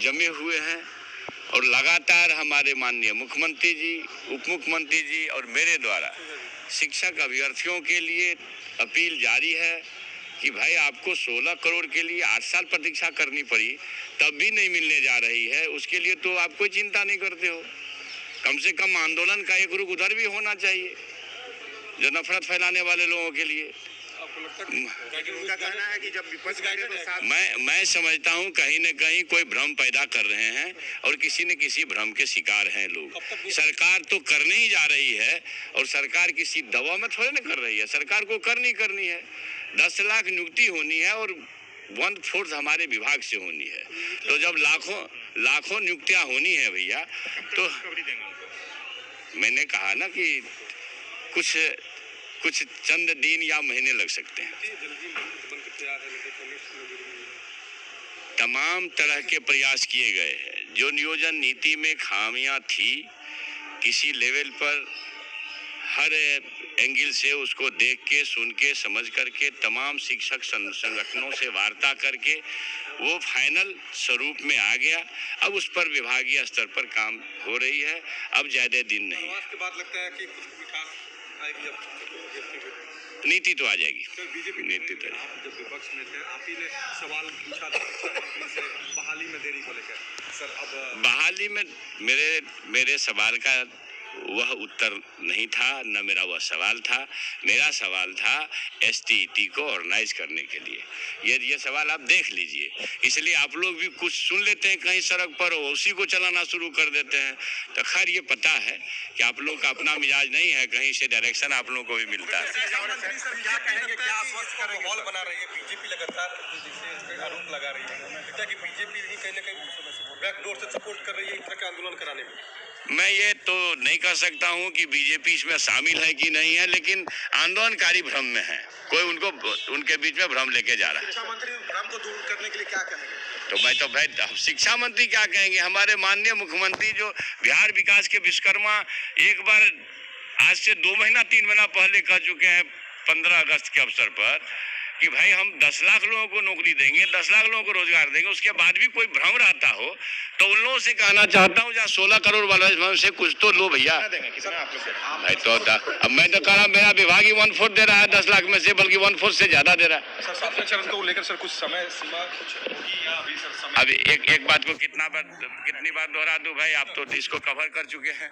जमे हुए हैं और लगातार हमारे माननीय मुख्यमंत्री जी, उप मुख्यमंत्री जी और मेरे द्वारा शिक्षक अभ्यर्थियों के लिए अपील जारी है कि भाई आपको 16 करोड़ के लिए 8 साल प्रतीक्षा करनी पड़ी, तब भी नहीं मिलने जा रही है। उसके लिए तो आप कोई चिंता नहीं करते हो। कम से कम आंदोलन का एक रुख उधर भी होना चाहिए, जो नफरत फैलाने वाले लोगों के लिए। उनका कहना है कि जब विपक्ष तो साथ मैं समझता हूं कहीं न कहीं कोई भ्रम पैदा कर रहे हैं और किसी न किसी भ्रम के शिकार हैं लोग। सरकार तो करने ही जा रही है और सरकार किसी दवा में थोड़े ना कर रही है, सरकार को करनी है। 10 लाख नियुक्ति होनी है और 1/4 हमारे विभाग से होनी है। तो जब लाखों नियुक्तियां होनी है भैया, तो मैंने कहा ना कि कुछ चंद दिन या महीने लग सकते हैं। तमाम तरह के प्रयास किए गए हैं। जो नियोजन नीति में खामियां थी, किसी लेवल पर हर एंगल से उसको देख के, सुन के, समझ करके तमाम शिक्षक संगठनों से वार्ता करके वो फाइनल स्वरूप में आ गया। अब उस पर विभागीय स्तर पर काम हो रही है। अब ज्यादा दिन नहीं, के बाद लगता है कि कुछ विकास आएगी, नीति तो आ जाएगी। नीति तो आप जब विपक्ष में थे, आप ही ने सवाल पूछा था शिक्षा मंत्री से बहाली में देरी को लेकर। सर, अब बहाली में मेरे सवाल का वह उत्तर नहीं था, न मेरा वह सवाल था। मेरा सवाल था एसटीईटी को ऑर्गेनाइज करने के लिए। ये सवाल आप देख लीजिए। इसलिए आप लोग भी कुछ सुन लेते हैं कहीं सड़क पर, उसी को चलाना शुरू कर देते हैं। तो खैर ये पता है कि आप लोग का अपना मिजाज नहीं है, कहीं से डायरेक्शन आप लोगों को भी मिलता है। क्या कहेंगे, क्या आश्वस्त करेंगे? माहौल बना रही है बीजेपी, लगातार आरोप लगा रही है कि बीजेपी ही कहीं न कहीं बैकडोर से सपोर्ट कर रही है इस तरह के आंदोलन कराने में। मैं ये तो नहीं कह सकता हूं कि बीजेपी इसमें शामिल है कि नहीं है, लेकिन आंदोलनकारी भ्रम में है। कोई उनके बीच में भ्रम लेके जा रहा है। शिक्षा मंत्री भ्रम को दूर करने के लिए क्या कहेंगे? तो भाई शिक्षा मंत्री क्या कहेंगे? हमारे माननीय मुख्यमंत्री जो बिहार विकास के विश्वकर्मा एक बार आज से 2 महीना 3 महीना पहले कह चुके हैं 15 अगस्त के अवसर पर कि भाई हम 10 लाख लोगों को नौकरी देंगे, 10 लाख लोगों को रोजगार देंगे। उसके बाद भी कोई भ्रम रहता हो तो उन लोगों से कहना चाहता हूँ, जहाँ 16 करोड़ वाला से कुछ तो लो भैया। भाई तो अब मैं तो कह रहा, मेरा विभाग ही 1/4 दे रहा है 10 लाख में से, बल्कि 1/4 से ज्यादा दे रहा है। सर, 7वें चरण को लेकर सर कुछ समय सीमा कुछ होगी या अभी सर समय? अब एक बात को कितनी बार दोहरा दूं भाई, आप तो इसको कवर कर चुके हैं।